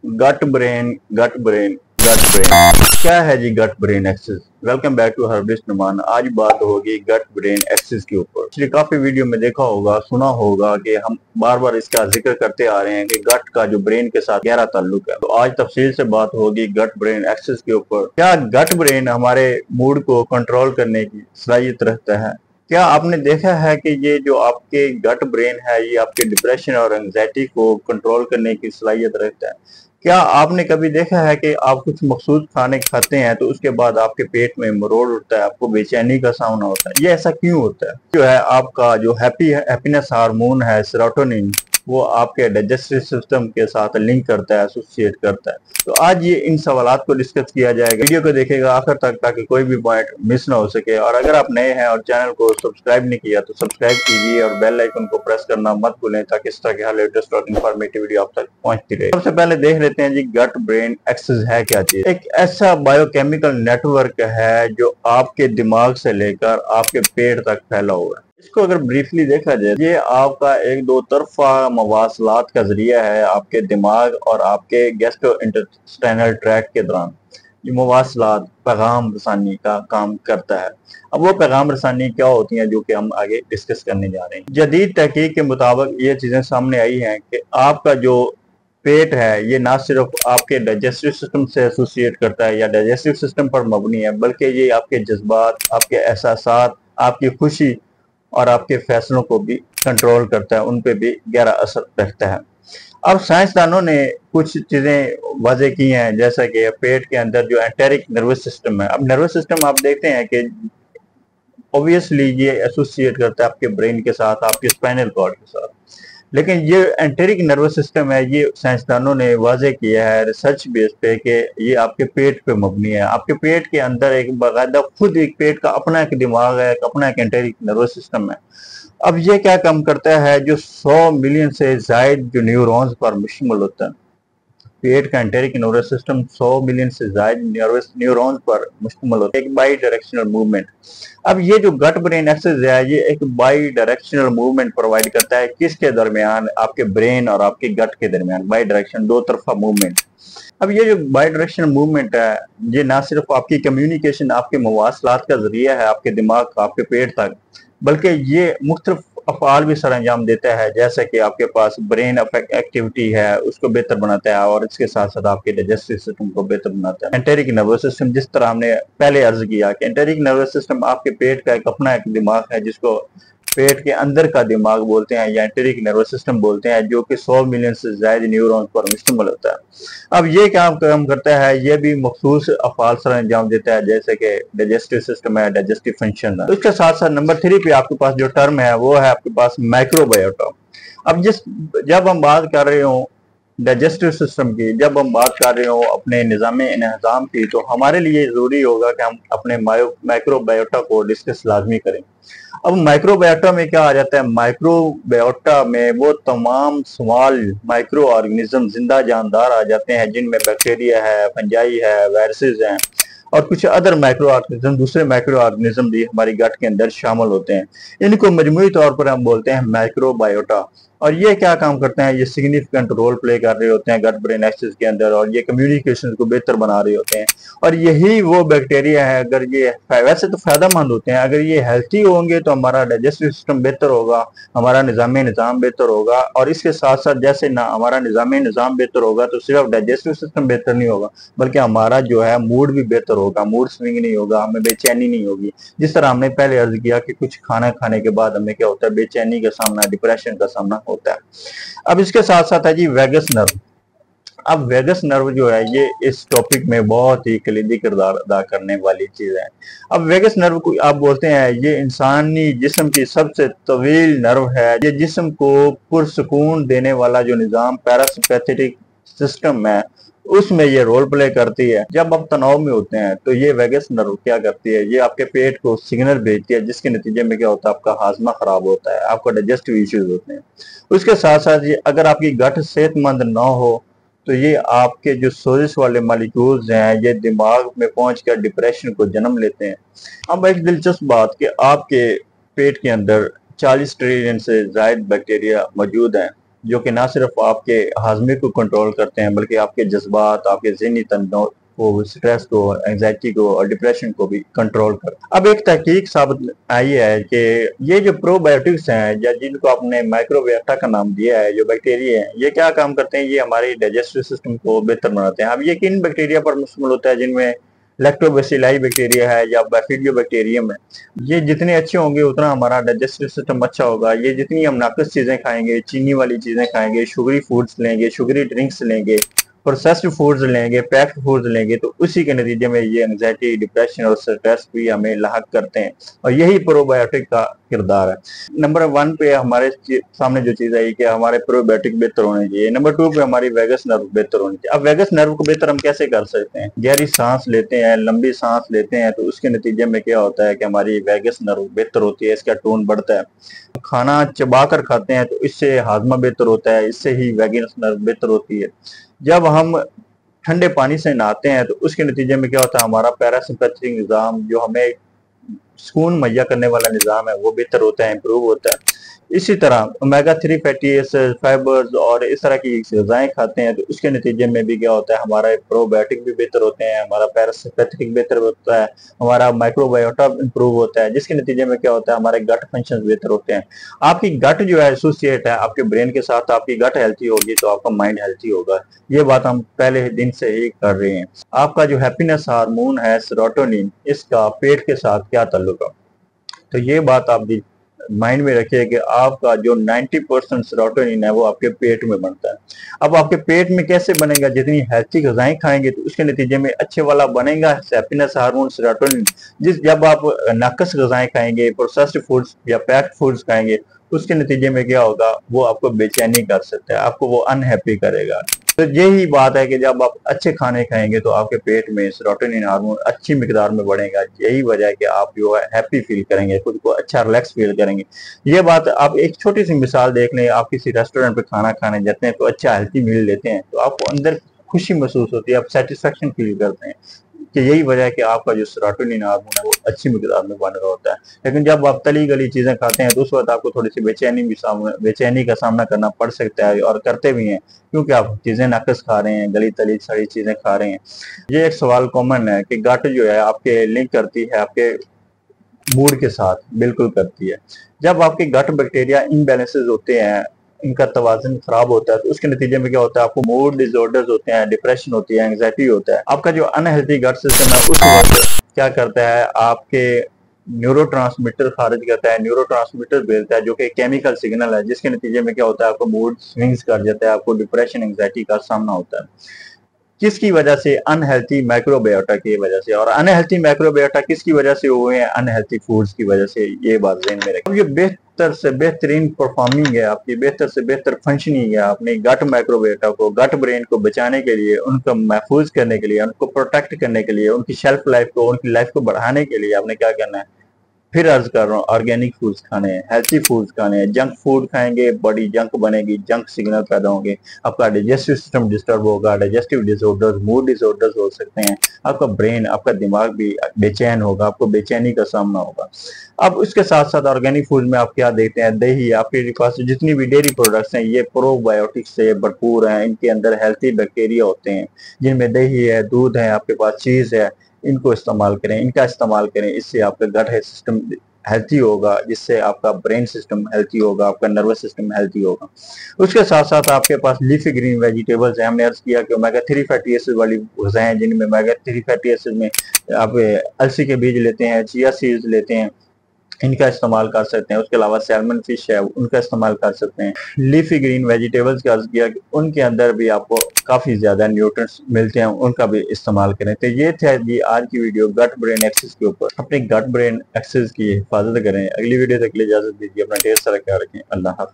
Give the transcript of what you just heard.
गट brain gut brain gut brain क्या है जी? Gut brain axis. Welcome back to herbist Numan. आज बात होगी गट ब्रेन एक्सिस के ऊपर। पिछली काफी वीडियो में देखा होगा, सुना होगा कि हम बार बार इसका जिक्र करते आ रहे हैं कि गट का जो ब्रेन के साथ गहरा ताल्लुक है। तो आज तफसील से बात होगी गट ब्रेन एक्सिस के ऊपर। क्या गट ब्रेन हमारे मूड को कंट्रोल करने की सलाहियत रखता है? क्या आपने देखा है कि ये जो आपके गट ब्रेन है ये आपके डिप्रेशन और एंजाइटी को कंट्रोल करने की सलाहियत रखता है? क्या आपने कभी देखा है कि आप कुछ मखसूस खाने खाते हैं तो उसके बाद आपके पेट में मरोड़ उठता है, आपको बेचैनी का सामना होता है? ये ऐसा क्यों होता है? जो है आपका जो हैप्पीनेस हार्मोन है सेरोटोनिन, वो आपके डाइजेस्टिव सिस्टम के साथ लिंक करता है, एसोसिएट करता है। तो आज ये इन सवालात को डिस्कस किया जाएगा। वीडियो को देखेगा आखिर तक ताकि कोई भी पॉइंट मिस ना हो सके। और अगर आप नए हैं और चैनल को सब्सक्राइब नहीं किया तो सब्सक्राइब कीजिए और बेल आइकन को प्रेस करना मत भूलें ताकि इस तरह के हर लेटेस्ट और इन्फॉर्मेटिव वीडियो आप तक पहुंचती रहे। सबसे पहले देख लेते हैं जी गट ब्रेन एक्सिस है क्या चीज। एक ऐसा बायोकेमिकल नेटवर्क है जो आपके दिमाग से लेकर आपके पेट तक फैला हुआ है। इसको अगर ब्रीफली देखा जाए, ये आपका एक दो तरफा मवासलात का जरिया है आपके दिमाग और आपके गैस्ट्रोइंटेस्टाइनल ट्रैक्ट के दौरान। ये मवासलात पैगाम रसानी का काम करता है। अब वो पैगाम रसानी क्या होती है जो कि हम आगे डिस्कस करने जा रहे हैं। जदीद तहकीक के मुताबिक ये चीजें सामने आई हैं कि आपका जो पेट है ये ना सिर्फ आपके डाइजेस्टिव सिस्टम से एसोसिएट करता है या डाइजेस्टिव सिस्टम पर मबनी है, बल्कि ये आपके जज्बात, आपके एहसासात, आपकी खुशी और आपके फैसलों को भी कंट्रोल करता है, उन पे भी गहरा असर रखता है। अब साइंसदानों ने कुछ चीजें वाजे की हैं, जैसा कि पेट के अंदर जो एंटेरिक नर्वस सिस्टम है। अब नर्वस सिस्टम आप देखते हैं कि ऑब्वियसली ये एसोसिएट करता है आपके ब्रेन के साथ, आपके स्पाइनल कॉर्ड के साथ। लेकिन ये एंटेरिक नर्वस सिस्टम है, ये साइंसदानों ने वाजे किया है रिसर्च बेस पे कि ये आपके पेट पे मबनी है। आपके पेट के अंदर एक बाकायदा खुद एक पेट का अपना एक दिमाग है, एक अपना एक एंटेरिक नर्वस सिस्टम है। अब ये क्या काम करता है, जो 100 मिलियन से जायद जो न्यूरॉन्स पर मुश्तमिल होता है। पेट का एंटेरिक नर्वस सिस्टम 100 मिलियन से जायद न्यूरॉन्स पर मुश्तमिल होता है। एक बाई डायरेक्शनल मूवमेंट। अब ये जो गट ब्रेन एक्सिस है ये एक बाई डायरेक्शनल मूवमेंट प्रोवाइड करता है। किसके दरमियान? आपके ब्रेन और आपके गट के दरमियान बाई डायरेक्शन, दो तरफा मूवमेंट। अब ये जो बाई डायरेक्शनल मूवमेंट है ये ना सिर्फ आपकी कम्युनिकेशन, आपके मवासलात का जरिया है आपके दिमाग का आपके पेट तक, बल्कि ये मुख्तलिफ अफ़आल भी सर अंजाम देता है। जैसे कि आपके पास ब्रेन एक्टिविटी है उसको बेहतर बनाता है और इसके साथ साथ आपके डाइजेस्टिव सिस्टम को बेहतर बनाता है। एंटेरिक नर्वस सिस्टम, जिस तरह हमने पहले अर्ज किया कि एंटेरिक नर्वस सिस्टम आपके पेट का एक अपना एक दिमाग है जिसको पेट के अंदर का दिमाग बोलते हैं या एंटेरिक नर्वस सिस्टम बोलते हैं, जो कि 100 मिलियन से ज्यादा न्यूरॉन्स पर मुश्तमिल होता है। अब ये क्या काम करता है, ये भी मखसूस अफ़आल सर अंजाम देता है, जैसे कि डाइजेस्टिव सिस्टम है, डाइजेस्टिव फंक्शन है। इसके साथ साथ नंबर 3 पे आपके पास जो टर्म है वो है आपके पास माइक्रोबायोटा। अब जब हम बात कर रहे हो डाइजेस्टिव सिस्टम की, जब हम बात कर रहे हो अपने निज़ाम इंतज़ाम की, तो हमारे लिए जरूरी होगा कि हम अपने माइक्रोबायोटा को डिस्कस लाजमी करें। अब माइक्रोबायोटा में क्या आ जाता है? माइक्रोबायोटा में वो तमाम स्मॉल माइक्रो ऑर्गेनिज्म, जिंदा जानदार आ जाते हैं, जिनमें बैक्टीरिया है, फंजाई है, वायरसेस हैं और कुछ अदर माइक्रो ऑर्गेनिज्म, दूसरे माइक्रो ऑर्गेनिज्म भी हमारी गट के अंदर शामिल होते हैं। इनको मजमूई तौर पर हम बोलते हैं माइक्रोबायोटा। और ये क्या काम करते हैं? ये सिग्निफिकेंट रोल प्ले कर रहे होते हैं गट ब्रेन एक्सिस के अंदर, और ये कम्युनिकेशन को बेहतर बना रहे होते हैं। और यही वो बैक्टीरिया है, अगर ये वैसे तो फायदेमंद होते हैं, अगर ये हेल्थी होंगे तो हमारा डाइजेस्टिव सिस्टम बेहतर होगा, हमारा निज़ाम बेहतर होगा। और इसके साथ साथ जैसे ना हमारा निज़ाम बेहतर होगा तो सिर्फ डाइजेस्टिव सिस्टम बेहतर नहीं होगा, बल्कि हमारा जो है मूड भी बेहतर होगा, मूड स्विंग नहीं होगा, हमें बेचैनी नहीं होगी। जिस तरह हमने पहले अर्ज किया कि कुछ खाना खाने के बाद हमें क्या होता है, बेचैनी का सामना, डिप्रेशन का सामना होता है। अब इसके साथ साथ है जी वेगस नर्व। अब वेगस नर्व जो है ये इस टॉपिक में बहुत ही कलीदी किरदार अदा करने वाली चीज है। अब वेगस नर्व को आप बोलते हैं ये इंसानी जिस्म की सबसे तवील नर्व है। ये जिस्म को पुरसुकून देने वाला जो निज़ाम पैरासिम्पैथेटिक सिस्टम है उसमें ये रोल प्ले करती है। जब आप तनाव में होते हैं तो ये वेगस नर्व क्या करती है, ये आपके पेट को सिग्नल भेजती है, जिसके नतीजे में क्या होता है, आपका हाजमा खराब होता है, आपको डाइजेस्टिव इश्यूज होते हैं। उसके साथ साथ ये अगर आपकी गट सेहतमंद ना हो तो ये आपके जो सोजिश वाले मालिक्यूल्स हैं ये दिमाग में पहुंचकर डिप्रेशन को जन्म लेते हैं। अब एक दिलचस्प बात कि आपके पेट के अंदर 40 ट्रिलियन से ज्यादा बैक्टीरिया मौजूद हैं, जो कि ना सिर्फ आपके हाजमे को कंट्रोल करते हैं बल्कि आपके जज्बात, आपके ज़हनी तनाव को, स्ट्रेस को, एंजाइटी को और डिप्रेशन को भी कंट्रोल करते हैं। अब एक तहकीक साबित आई है कि ये जो प्रोबायोटिक्स हैं या जिनको आपने माइक्रोबियोटा का नाम दिया है, जो बैक्टीरिया है, ये क्या काम करते हैं? ये हमारे डाइजेस्टिव सिस्टम को बेहतर बनाते हैं। अब ये किन बैक्टीरिया पर मुश्तमिल होता है? जिनमें लैक्टोबैसिलाई बैक्टीरिया है या बैक्टीरियोबैक्टीरियम है। ये जितने अच्छे होंगे उतना हमारा डाइजेस्टिव सिस्टम अच्छा होगा। ये जितनी हम नाकस चीजें खाएंगे, चीनी वाली चीजें खाएंगे, शुगरी फूड्स लेंगे, शुगरी ड्रिंक्स लेंगे, प्रोसेस्ड फूड्स लेंगे, पैक्ड फूड्स लेंगे, तो उसी के नतीजे में ये एंजाइटी, डिप्रेशन और स्ट्रेस भी हमें लाहक करते हैं। और यही प्रोबायोटिक का किरदार है। नंबर 1 पे हमारे सामने जो चीज आई कि हमारे प्रोबायोटिक बेहतर होने चाहिए। नंबर 2 पे हमारी वेगस नर्व बेहतर होनी चाहिए। अब वेगस नर्व को बेहतर हम कैसे कर सकते हैं? गहरी सांस लेते हैं, लंबी सांस लेते हैं, तो उसके नतीजे में क्या होता है कि हमारी वेगस नर्व बेहतर होती है, इसका टोन बढ़ता है। खाना चबा कर खाते हैं तो इससे हाजमा बेहतर होता है, इससे ही वेगस नर्व बेहतर होती है। जब हम ठंडे पानी से नहाते हैं तो उसके नतीजे में क्या होता है? हमारा पैरासिम्पैथिक निज़ाम, जो हमें सुकून मुहैया करने वाला निज़ाम है, वो बेहतर होता है, इम्प्रूव होता है। इसी तरह ओमेगा 3 फैटी एसिड, फाइबर्स और इस तरह की ग़िज़ाएं खाते हैं तो उसके नतीजे में भी क्या होता है? हमारा प्रोबायोटिक भी बेहतर होते हैं, हमारा पैरासिम्पैथिक बेहतर होता है, हमारा माइक्रोबायोटा इंप्रूव होता है, जिसके नतीजे में क्या होता है? हमारे गट फंक्शन बेहतर होते हैं। आपकी गट जो है एसोसिएट है आपके ब्रेन के साथ। आपकी गट हेल्थी होगी तो आपका माइंड हेल्थी होगा। ये बात हम पहले दिन से ही कर रहे हैं। आपका जो हैप्पीनेस हार्मोन है सेरोटोनिन, इसका पेट के साथ क्या ताल्लुक है? तो ये बात आप भी माइंड में रखिए कि आपका जो 90% सेरोटोनिन है वो आपके पेट में बनता है। अब आपके पेट में कैसे बनेगा? जितनी हेल्थी ग़िज़ाएं खाएंगे तो उसके नतीजे में अच्छे वाला बनेगा हैप्पीनेस हार्मोन सेरोटोनिन। जब आप नाकस ग़िज़ाएं खाएंगे, प्रोसेस्ड फूड्स या पैक्ड फूड्स खाएंगे, उसके नतीजे में क्या होगा? वो आपको बेचैनी कर सकता है, आपको वो अनहैप्पी करेगा। तो यही बात है कि जब आप अच्छे खाने खाएंगे तो आपके पेट में सेरोटोनिन हार्मोन अच्छी मिकदार में बढ़ेगा। यही वजह है कि आप जो है हैप्पी फील करेंगे, खुद को अच्छा रिलैक्स फील करेंगे। ये बात आप एक छोटी सी मिसाल देख लें। आप किसी रेस्टोरेंट पे खाना खाने जाते हैं तो अच्छा हेल्थी मील लेते हैं तो आपको अंदर खुशी महसूस होती है, आप सेटिस्फेक्शन फील करते हैं कि यही वजह है कि आपका जो सेरोटोनिन हार्मोन है वो अच्छी मिकदार में बन रहा होता है। लेकिन जब आप तली गली चीजें खाते हैं तो उस वक्त आपको थोड़ी सी बेचैनी का सामना करना पड़ सकता है, और करते भी हैं, क्योंकि आप चीजें नाकस खा रहे हैं, गली तली सारी चीजें खा रहे हैं। ये एक सवाल कॉमन है कि गट जो है आपके लिंक करती है आपके मूड के साथ, बिल्कुल करती है। जब आपके गट बैक्टीरिया इनबैलेंसेस होते हैं, इनका तवाज़ुन खराब होता है तो उसके नतीजे में क्या होता है? आपको मूड डिसऑर्डर्स होते हैं, डिप्रेशन होती है, एंग्जाइटी होता है। आपका जो अनहेल्थी गट सिस्टम है उस वक्त क्या करता है? आपके न्यूरोट्रांसमीटर खारिज करता है, न्यूरोट्रांसमीटर भेजता है जो कि केमिकल सिग्नल है, जिसके नतीजे में क्या होता है? आपको मूड स्विंग्स कर जाता है, आपको डिप्रेशन, एंग्जाइटी का सामना होता है। किसकी वजह से? अनहेल्थी माइक्रोबायोटा की वजह से। और अनहेल्थी माइक्रोबायोटा किसकी वजह से हुए हैं? अनहेल्थी फूड्स की वजह से। ये बात ज़हन में रखें। अब ये बेहतर से बेहतरीन परफॉर्मिंग है आपकी, बेहतर से बेहतर फंक्शनिंग है अपने गट माइक्रोबायोटा को, गट ब्रेन को बचाने के लिए, उनको महफूज करने के लिए, उनको प्रोटेक्ट करने के लिए, उनकी शेल्फ लाइफ को, उनकी लाइफ को बढ़ाने के लिए आपने क्या करना है? फिर अर्ज कर रहा हूँ, ऑर्गेनिक फूड्स खाने हैं, हेल्थी फूड्स खाने हैं। जंक फूड खाएंगे बॉडी जंक बनेगी, जंक सिग्नल पैदा होंगे, आपका डाइजेस्टिव सिस्टम डिस्टर्ब होगा, डाइजेस्टिव डिसऑर्डर्स, मूड डिसऑर्डर्स हो सकते हैं, आपका ब्रेन, आपका दिमाग भी बेचैन होगा, आपको बेचैनी का सामना होगा। अब उसके साथ साथ ऑर्गेनिक फूड में आप क्या देते हैं? दही। आपके पास जितनी भी डेयरी प्रोडक्ट्स हैं ये प्रोबायोटिक्स से भरपूर हैं, इनके अंदर हेल्थी बैक्टीरिया होते हैं, जिनमें दही है, दूध है, आपके पास चीज़ है। इनको इस्तेमाल करें, इनका इस्तेमाल करें, इससे आपका गट सिस्टम हेल्थी होगा, जिससे आपका ब्रेन सिस्टम हेल्थी होगा, आपका नर्वस सिस्टम हेल्थी होगा। उसके साथ साथ आपके पास लीफी ग्रीन वेजिटेबल्स हैं। हमने अर्ज किया कि ओमेगा 3 फैटी एसिड वाली ग़िज़ाएं हैं, जिनमें ओमेगा 3 फैटी एसिड में आप अलसी के बीज लेते हैं, चिया सीड्स लेते हैं, इनका इस्तेमाल कर सकते हैं। उसके अलावा सैल्मन फिश है, उनका इस्तेमाल कर सकते हैं। लीफी ग्रीन वेजिटेबल्स का अर्ज किया कि उनके अंदर भी आपको काफ़ी ज़्यादा न्यूट्रिएंट्स मिलते हैं, उनका भी इस्तेमाल करें। तो ये थे जी आज की वीडियो गट ब्रेन एक्सिस के ऊपर। अपने गट ब्रेन एक्सिस की हिफाजत करें। अगली वीडियो तक के लिए इजाज़त दीजिए। अपना ढेर सारा ख्याल रखें। अल्लाह हाफ़िज़।